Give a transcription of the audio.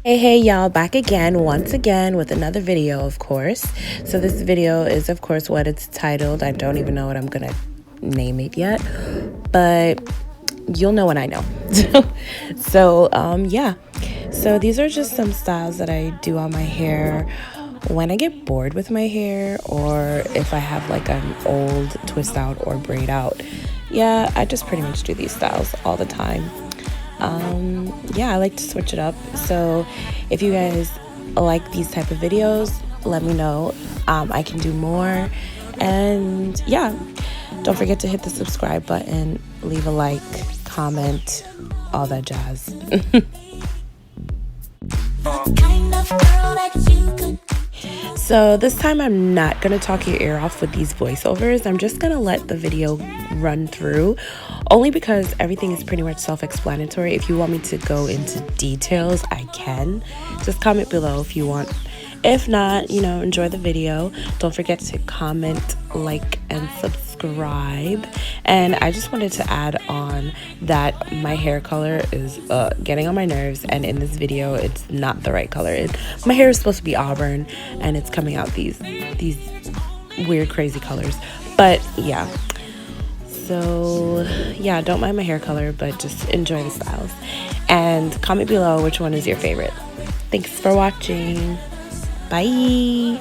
Hey y'all, back again once again with another video, of course. So this video is of course what it's titled. I don't even know what I'm gonna name it yet, but you'll know when I know. Yeah, so these are just some styles that I do on my hair when I get bored with my hair, or if I have like an old twist out or braid out. Yeah, I just pretty much do these styles all the time. Yeah, I like to switch it up. So if you guys like these type of videos, let me know. I can do more. And yeah, don't forget to hit the subscribe button, leave a like, comment, all that jazz. So this time I'm not going to talk your ear off with these voiceovers. I'm just going to let the video run through, only because everything is pretty much self-explanatory. If you want me to go into details, I can. Just comment below if you want. If not, enjoy the video. Don't forget to comment, like, and subscribe. And I just wanted to add on that my hair color is getting on my nerves, and in this video it's not the right color. My hair is supposed to be auburn and it's coming out these weird crazy colors. But yeah, so yeah, don't mind my hair color, but just enjoy the styles and comment below which one is your favorite. Thanks for watching. Bye.